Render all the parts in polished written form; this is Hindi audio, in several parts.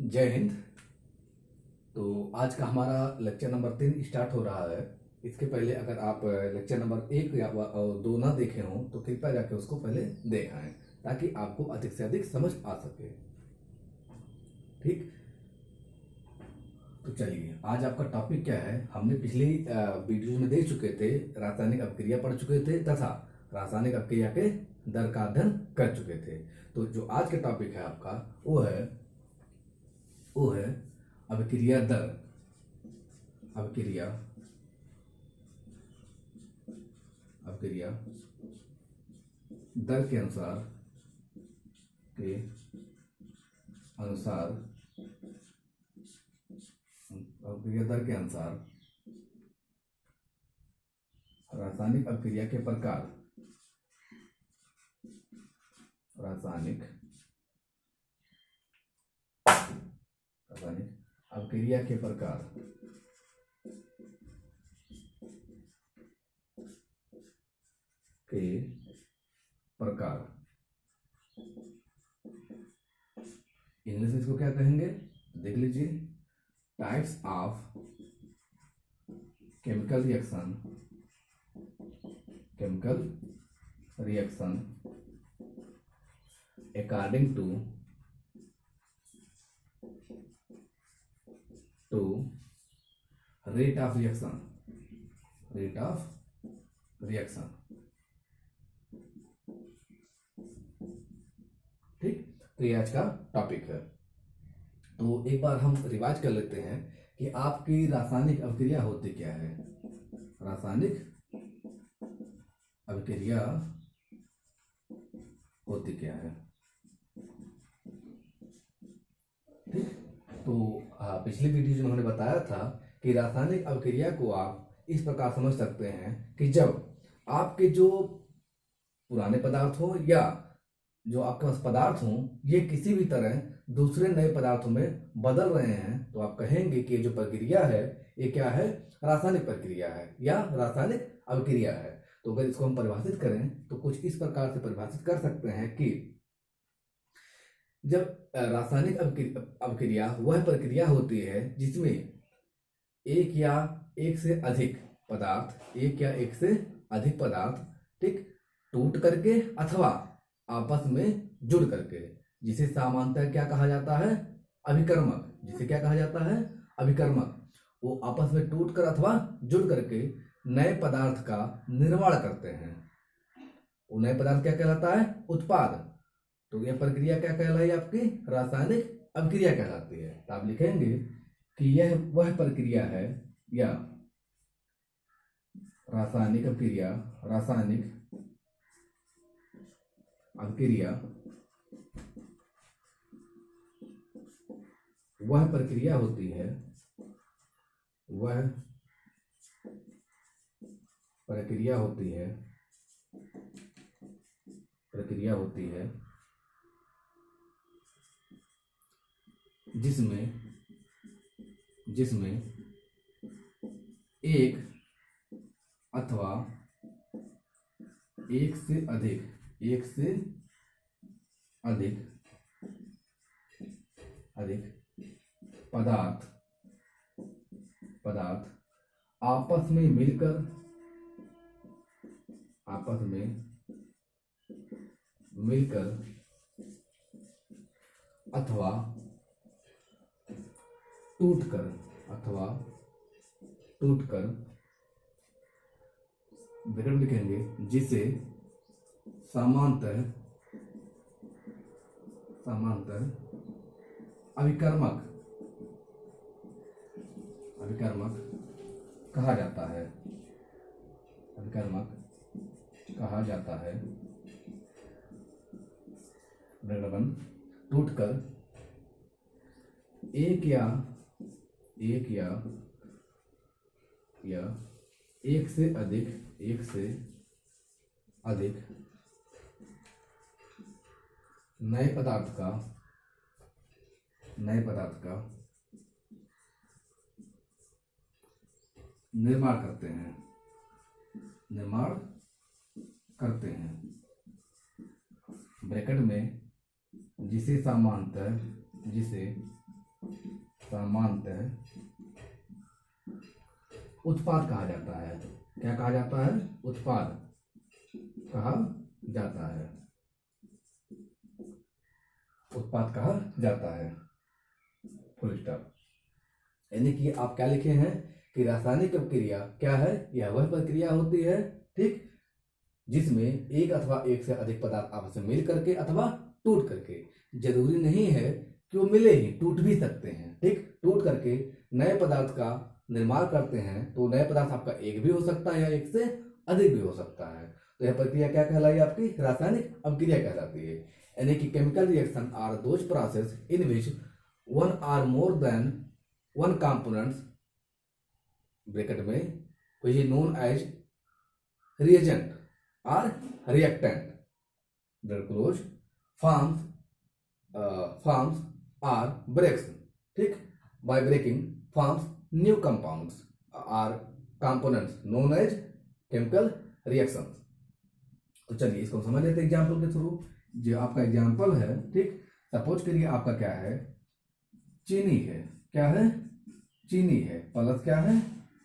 जय हिंद। तो आज का हमारा लेक्चर नंबर 3 स्टार्ट हो रहा है। इसके पहले अगर आप लेक्चर नंबर 1 या 2 ना देखे हों तो कृपया जाके उसको पहले देख आएं ताकि आपको अधिक से अधिक समझ आ सके। ठीक, तो चलिए आज आपका टॉपिक क्या है। हमने पिछली वीडियो में देख चुके थे, रासायनिक अपक्रिया पढ़ चुके थे तथा रासायनिक अपक्रिया के दर का अध्ययन कर चुके थे। तो जो आज का टॉपिक है आपका वो है अभिक्रिया दर। अभिक्रिया अभिक्रिया दर के अनुसार अभिक्रिया दर के अनुसार रासायनिक अभिक्रिया के प्रकार। रासायनिक अभिक्रिया के प्रकार इंग्लिश में इसको क्या कहेंगे, देख लीजिए। Types of chemical reaction according to rate of reaction. ठीक, तो ये आज का टॉपिक है। तो एक बार हम रिवाइज कर लेते हैं कि आपकी रासायनिक अभिक्रिया होती क्या है। रासायनिक अभिक्रिया होती क्या है। ठीक, तो पिछली वीडियो में हमने बताया था कि रासायनिक अभिक्रिया को आप इस प्रकार समझ सकते हैं कि जब आपके जो पुराने पदार्थ हो या जो आपके पास पदार्थ हो, ये किसी भी तरह दूसरे नए पदार्थों में बदल रहे हैं, तो आप कहेंगे कि जो प्रक्रिया है ये क्या है, रासायनिक प्रक्रिया है या रासायनिक अभिक्रिया है। तो अगर इसको हम परिभाषित करें तो कुछ इस प्रकार से परिभाषित कर सकते हैं कि जब रासायनिक अभिक्रिया वह प्रक्रिया होती है जिसमें एक या एक से अधिक पदार्थ ठीक टूट करके अथवा आपस में जुड़ करके, जिसे सामान्यतः क्या कहा जाता है, अभिकर्मक। जिसे क्या कहा जाता है, अभिकर्मक। वो आपस में टूट कर अथवा जुड़ करके नए पदार्थ का निर्माण करते हैं। वो नए पदार्थ क्या कहलाता है, उत्पाद। तो यह प्रक्रिया क्या कहलाई, आपकी रासायनिक अभिक्रिया कहलाती है। तो आप लिखेंगे कि यह वह प्रक्रिया है या रासायनिक अभिक्रिया वह प्रक्रिया होती है जिसमें एक अथवा एक से अधिक पदार्थ आपस में मिलकर अथवा टूटकर ब्रैकेट में लिखेंगे, जिसे समांतर अभिकर्मक कहा जाता है। ब्रैकेट बंद। टूटकर एक या एक से अधिक नए पदार्थ का निर्माण करते हैं। ब्रैकेट में जिसे समांतर सामान्यतः उत्पाद कहा जाता है। क्या कहा जाता है? उत्पाद कहा जाता है। उत्पाद कहा जाता है, फुल स्टॉप। यानी कि आप क्या लिखे हैं कि रासायनिक अभिक्रिया क्या है? यह वह प्रक्रिया होती है, ठीक, जिसमें एक अथवा एक से अधिक पदार्थ आपस में मिल करके अथवा टूट करके, जरूरी नहीं है कि वो मिले ही, टूट भी सकते हैं, ठीक, टूट करके नए पदार्थ का निर्माण करते हैं। तो नए पदार्थ आपका एक भी हो सकता है या एक से अधिक भी हो सकता है। तो यह प्रक्रिया क्या कहलाई? आपकी रासायनिक अभिक्रिया कहलाती है। यानी कि chemical reaction are those process in which one or more than one components bracket में which is known as reagent or reactant bracket close forms or breaks, ठीक, by breaking forms new compounds or components known as chemical reactions। तो चलिए इसको समझ लेते हैं एग्जाम्पल के थ्रू। जो आपका एग्जाम्पल है, ठीक, सपोज करिए आपका क्या है? चीनी है। क्या है? चीनी है, प्लस क्या है?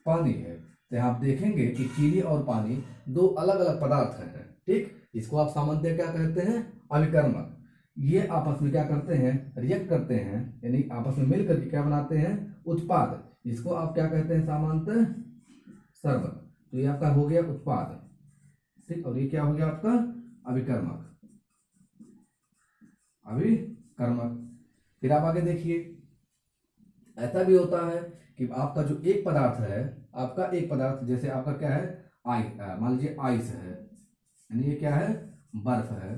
पानी है। तो आप देखेंगे कि चीनी और पानी दो अलग अलग पदार्थ हैं, ठीक, इसको आप सामान्यतः क्या कहते हैं? अभिकर्मक। ये आपस में क्या करते हैं? रिएक्ट करते हैं, यानी आपस में मिलकर के क्या बनाते हैं? उत्पाद। इसको आप क्या कहते हैं? सामान्यतः सर्वक। तो ये आपका हो गया उत्पाद, ठीक, और ये क्या हो गया आपका? अभिकर्मक। अभिकर्मक। फिर आप आगे देखिए, ऐसा भी होता है कि आपका जो एक पदार्थ है, आपका एक पदार्थ, जैसे आपका क्या है? मान लीजिए आइस है, यानी ये क्या है? बर्फ है।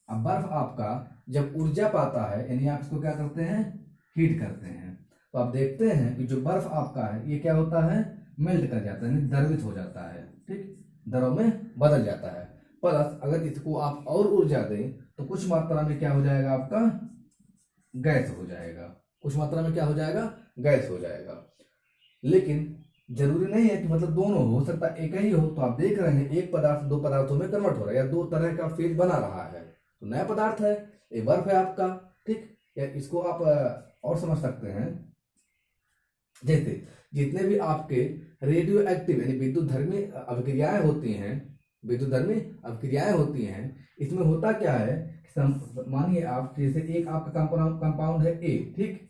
अब बर्फ आपका जब ऊर्जा पाता है, यानी आप इसको क्या करते हैं? हीट करते हैं। तो आप देखते हैं कि जो बर्फ आपका है ये क्या होता है? मेल्ट कर जाता है, यानी द्रवित हो जाता है, ठीक, द्रव में बदल जाता है। प्लस अगर इसको आप और ऊर्जा दें तो कुछ मात्रा में क्या हो जाएगा? आपका गैस हो जाएगा। कुछ मात्रा में क्या हो जाएगा? गैस हो जाएगा। लेकिन जरूरी नहीं है कि मतलब दोनों हो सकता है एक ही हो। तो आप देख रहे हैं एक पदार्थ दो पदार्थों में कन्वर्ट हो रहा है या दो तरह का फेज बना रहा है। तो नया पदार्थ है, एक बर्फ है आपका, ठीक, या इसको आप और समझ सकते हैं, जैसे जितने भी आपके रेडियो एक्टिव यानी विद्युत धर्मी अभिक्रियाएं होती हैं, विद्युत धर्मी अभिक्रियाएं होती हैं, इसमें होता क्या है? मानिए आप जैसे एक आपका कंपाउंड है ए, ठीक,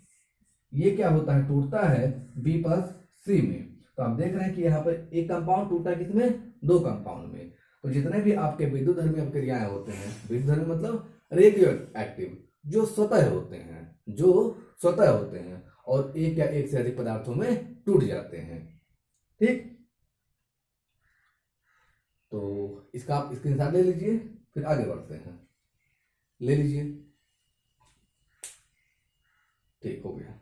ये क्या होता है? टूटता है बी प्लस सी में। तो आप देख रहे हैं कि यहाँ पर एक कंपाउंड टूटा है, किसमें? दो कंपाउंड में। तो जितने भी आपके विद्युत धर्मी अभिक्रियाएं होते हैं, विद्युत धर्मी मतलब रेडियो एक्टिव, जो स्वतः होते हैं, जो स्वतः होते हैं और एक या एक से अधिक पदार्थों में टूट जाते हैं, ठीक। तो इसका आप स्क्रीनशॉट ले लीजिए, फिर आगे बढ़ते हैं। ले लीजिए, ठीक हो गया।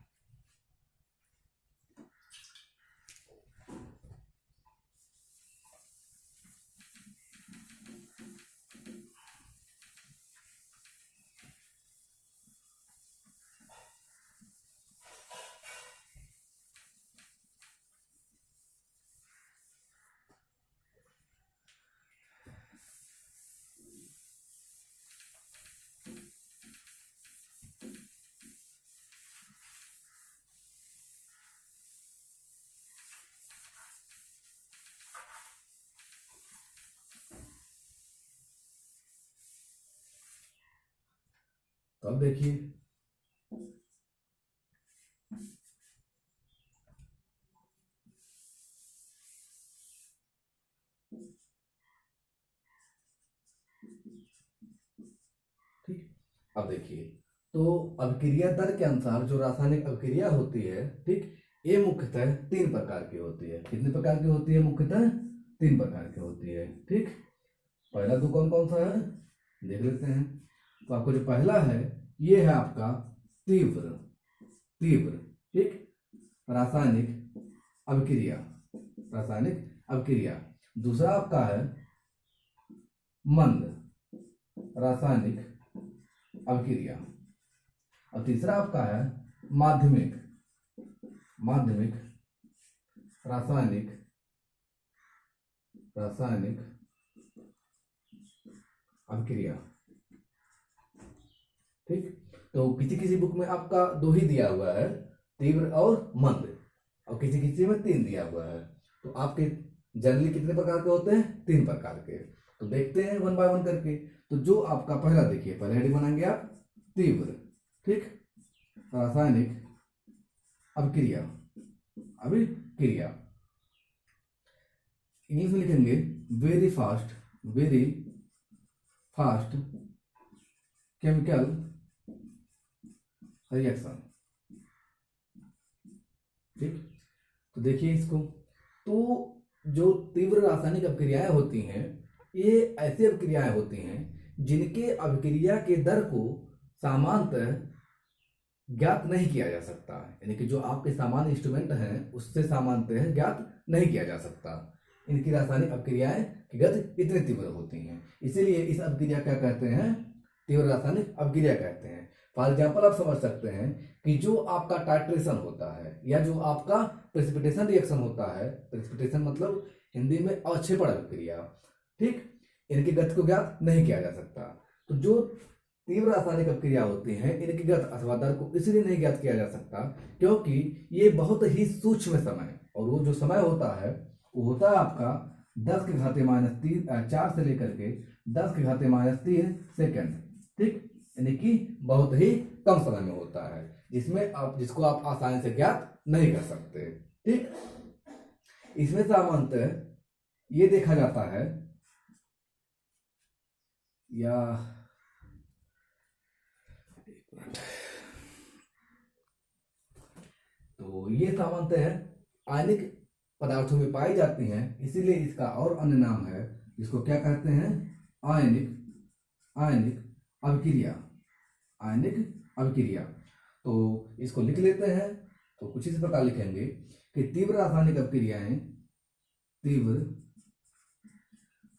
तो अब देखिए, ठीक, अब देखिए, तो अभिक्रिया दर के अनुसार जो रासायनिक अभिक्रिया होती है, ठीक, ये मुख्यतः तीन प्रकार की होती है। कितने प्रकार की होती है? मुख्यतः तीन प्रकार की होती है, ठीक। पहला तो कौन कौन सा है देख लेते हैं। तो आपको जो पहला है ये है आपका तीव्र, तीव्र, ठीक, रासायनिक अभिक्रिया, रासायनिक अभिक्रिया। दूसरा आपका है मंद रासायनिक अभिक्रिया और तीसरा आपका है माध्यमिक, माध्यमिक रासायनिक, रासायनिक अभिक्रिया, ठीक। तो किसी किसी बुक में आपका दो ही दिया हुआ है, तीव्र और मंद, और किसी किसी में 3 दिया हुआ है। तो आपके जनरली कितने प्रकार के होते हैं? 3 प्रकार के। तो देखते हैं 1 बाय 1 करके। तो जो आपका पहला देखिए, पहले हेडिंग बनाएंगे आप तीव्र, ठीक, रासायनिक अभिक्रिया, अभिक्रिया। इंग्लिश में लिखेंगे वेरी फास्ट केमिकल रिएक्शन, ठीक। तो देखिए इसको, तो जो तीव्र रासायनिक अभिक्रियाएं होती हैं, ये ऐसी अभिक्रियाएं होती हैं जिनके अभिक्रिया के दर को सामान्यतः ज्ञात नहीं किया जा सकता है, यानी कि जो आपके सामान्य इंस्ट्रूमेंट हैं उससे सामान्यतः ज्ञात नहीं किया जा सकता। इनकी रासायनिक अभिक्रियाएं की गति इतनी तीव्र होती हैं, इसीलिए इस अभिक्रिया क्या कहते हैं? तीव्र रासायनिक अभिक्रिया कहते हैं। फॉर एग्जाम्पल आप समझ सकते हैं कि जो आपका टाइट्रेशन होता है या जो आपका प्रेसिपिटेशन रिएक्शन होता है, प्रेसिपिटेशन मतलब हिंदी में अवक्षेपण अभिक्रिया, ठीक, इनकी गति को ज्ञात नहीं किया जा सकता। तो जो तीव्र रासायनिक अभिक्रिया होती हैं, इनकी गति अथवा दर को इसलिए नहीं ज्ञात किया जा सकता क्योंकि ये बहुत ही सूक्ष्म समय, और वो जो समय होता है वो होता है आपका 10 के घाते -3 4 से लेकर के 10 के घाते -3 सेकेंड, ठीक, यानी कि बहुत ही कम समय में होता है, जिसको आप आसानी से ज्ञात नहीं कर सकते, ठीक। इसमें सामान्यतः ये देखा जाता है, या तो ये सामान्यतः आयनिक पदार्थों में पाई जाती हैं, इसीलिए इसका और अन्य नाम है जिसको क्या कहते हैं? आयनिक अभिक्रिया, आयनिक अभिक्रिया। तो इसको लिख लेते हैं, तो कुछ इस प्रकार लिखेंगे कि तीव्र रासायनिक अभिक्रियाएं, तीव्र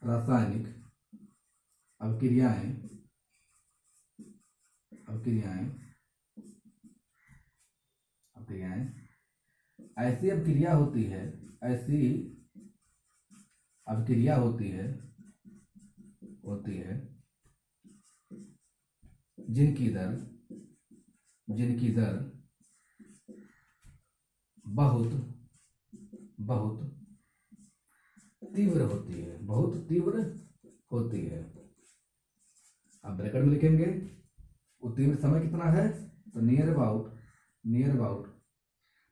रासायनिक अभिक्रियाएं ऐसी अभिक्रिया होती है जिनकी दर बहुत तीव्र होती है। अब ब्रैकेट में लिखेंगे वो तीव्र समय कितना है, तो नियर अबाउट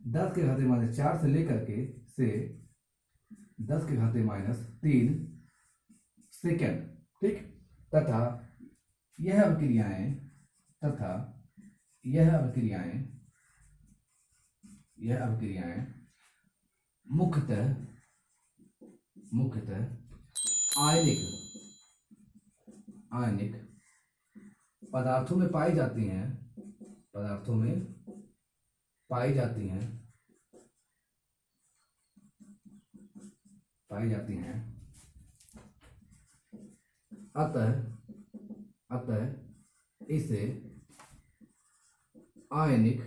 10 के घाते -4 से लेकर के 10 के घाते -3 सेकेंड, ठीक। तथा यह अभिक्रियाएं मुख्यतः आयनिक पदार्थों में पाई जाती हैं। अतः इसे आयनिक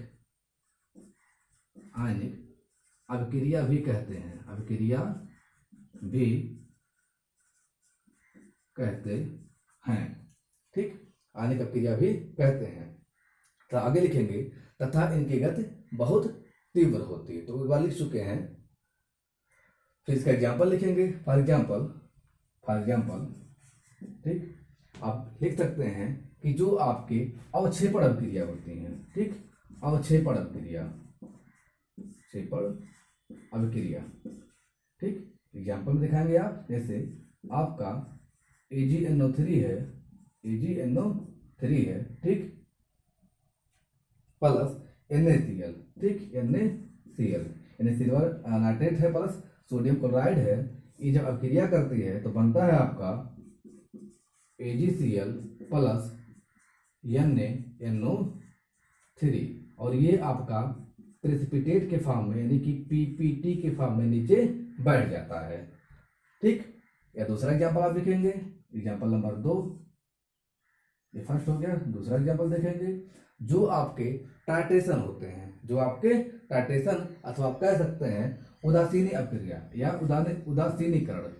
अभिक्रिया भी कहते हैं, ठीक, आयनिक अभिक्रिया भी कहते हैं। तो आगे लिखेंगे तथा इनकी गति बहुत तीव्र होती है, तो एक बार लिख चुके हैं, फिर इसका एग्जाम्पल लिखेंगे। फॉर एग्जाम्पल, ठीक, आप लिख सकते हैं कि जो आपकी अवक्षेपण अभिक्रिया होती हैं, ठीक, अवक्षेपण अभिक्रिया, ठीक, एग्जाम्पल में दिखाएंगे आप, जैसे आपका AgNO3 है, ठीक, प्लस NaCl, ठीक, NaCl यानी सिल्वर नाइट्रेट है प्लस सोडियम क्लोराइड है। ये जब अभिक्रिया करती है तो बनता है आपका AgCl प्लस NaNO3, और ये आपका प्रेसिपिटेट के फॉर्म में यानी कि PPT के फॉर्म में नीचे बैठ जाता है, ठीक। या दूसरा एग्जाम्पल आप लिखेंगे, एग्जाम्पल नंबर 2, ये फर्स्ट हो गया। दूसरा एग्जाम्पल देखेंगे, जो आपके टाइट्रेशन होते हैं, अथवा आप कह सकते हैं उदासीनी अभिक्रिया या उदासीनीकरण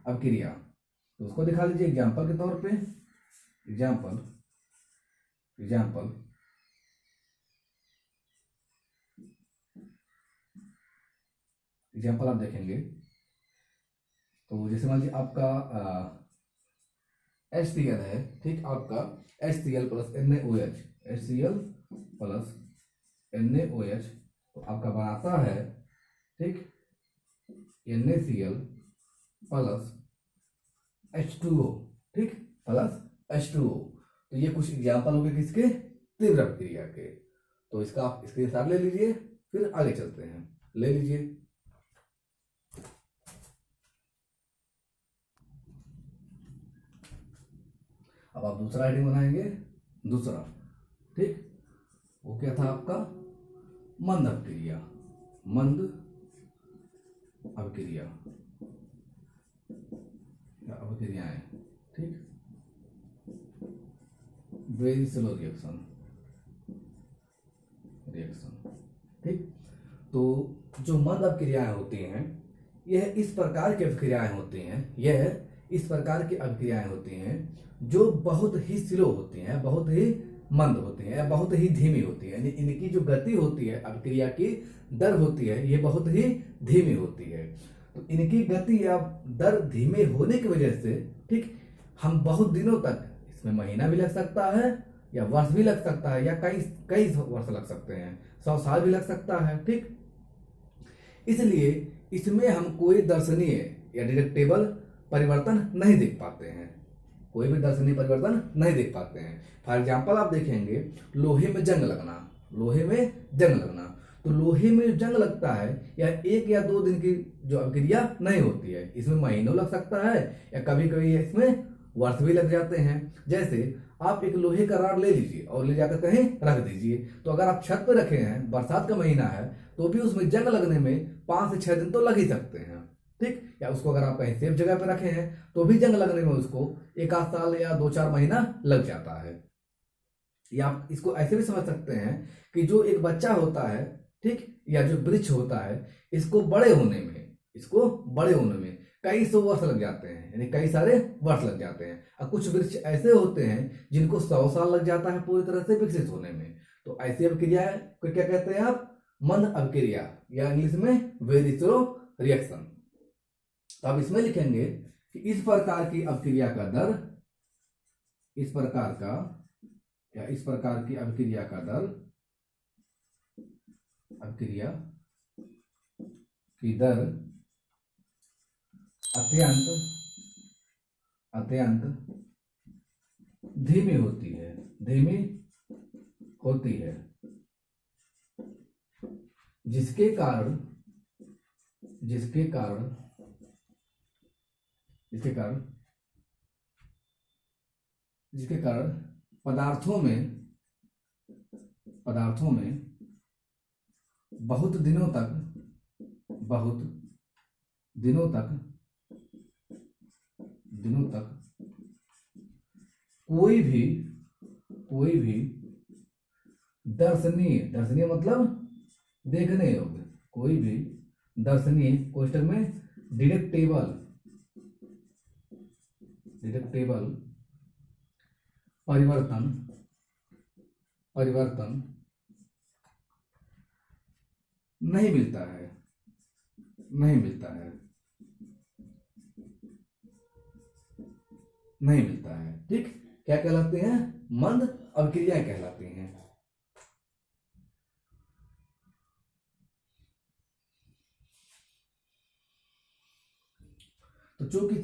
अभिक्रिया, तो उसको दिखा लीजिए एग्जाम्पल के तौर पे। एग्जाम्पल एग्जाम्पल एग्जाम्पल आप देखेंगे तो जैसे मान लीजिए आपका HCl है, ठीक, आपका HCl plus NaOH, HCl plus NaOH तो आपका बनाता है, ठीक, NaCl प्लस H2O, ठीक, प्लस H2O। तो ये कुछ एग्जाम्पल हो गए किसके, तीव्र अपक्रिया के। तो इसका आप स्क्रीनशॉट ले लीजिए, फिर आगे चलते हैं। ले लीजिए। अब आप दूसरा हेडिंग बनाएंगे, दूसरा, ठीक, वो क्या था आपका, मंद अपक्रिया। मंद अपक्रिया या अपक्रियाएं, ठीक, वेरी स्लो रिएक्शन, ठीक। तो जो मंद अपक्रियाएं होती हैं, यह इस प्रकार की अपक्रियाएं होती हैं, यह इस प्रकार की अपक्रियाएं होती हैं जो बहुत ही स्लो होती हैं, बहुत ही मंद होती हैं, बहुत ही धीमी होती है। यानी इनकी जो गति होती है, अपक्रिया की दर होती है, ये बहुत ही धीमी होती है। तो इनकी गति या दर धीमे होने की वजह से, ठीक, हम बहुत दिनों तक, इसमें महीना भी लग सकता है या वर्ष भी लग सकता है या कई कई वर्ष लग सकते हैं, 100 साल भी लग सकता है, ठीक। इसलिए इसमें हम कोई दर्शनीय या डिटेक्टेबल परिवर्तन नहीं देख पाते हैं, कोई भी दर्शनीय परिवर्तन नहीं देख पाते हैं। फॉर एग्जाम्पल आप देखेंगे लोहे में जंग लगना, लोहे में जंग लगना, तो लोहे में जंग लगता है या 1 या 2 दिन की जो अपक्रिया नहीं होती है, इसमें महीनों लग सकता है या कभी कभी इसमें वर्ष भी लग जाते हैं। जैसे आप एक लोहे का रॉड ले लीजिए और ले जाकर कहीं रख दीजिए, तो अगर आप छत पर रखे हैं, बरसात का महीना है, तो भी उसमें जंग लगने में 5 से 6 दिन तो लग ही सकते हैं, ठीक। या उसको अगर आप कहीं सेफ जगह पर रखे हैं तो भी जंग लगने में उसको 1 आध साल या 2-4 महीना लग जाता है। या आप इसको ऐसे भी समझ सकते हैं कि जो एक बच्चा होता है, ठीक, या जो वृक्ष होता है, इसको बड़े होने में कई 100 वर्ष लग जाते हैं, यानी कई सारे वर्ष लग जाते हैं। और कुछ वृक्ष ऐसे होते हैं जिनको 100 साल लग जाता है पूरी तरह से विकसित होने में। तो ऐसी अपक्रिया को क्या कहते हैं आप, मंद अपक्रिया, या इंग्लिश में वेरी स्लो रिएक्शन। तो आप इसमें लिखेंगे कि इस प्रकार की अपक्रिया का दर, इस प्रकार की अपक्रिया का दर, अपक्रिया की दर अत्यंत धीमी होती है, जिसके कारण पदार्थों में बहुत दिनों तक कोई भी दर्शनीय मतलब देखने योग्य, कोई भी दर्शनीय, कोष्टक में डिटेक्टेबल परिवर्तन नहीं मिलता है, ठीक। क्या कहलाते हैं, मंद अपक्रियाएं कहलाती हैं। तो चूंकि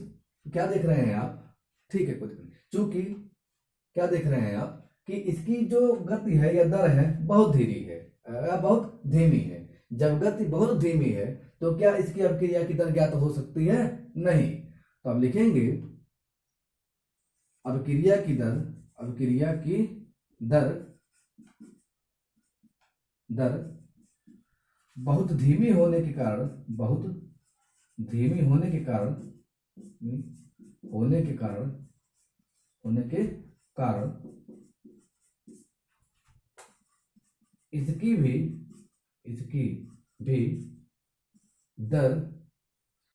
क्या देख रहे हैं आप, ठीक है, कुछ चूंकि क्या देख रहे हैं आप कि इसकी जो गति है या दर है बहुत धीमी है, बहुत धीमी है। जब गति बहुत धीमी है तो क्या इसकी अपक्रिया की दर ज्ञात हो सकती है, नहीं। तो आप लिखेंगे अपक्रिया की दर बहुत धीमी होने के कारण इसकी भी दर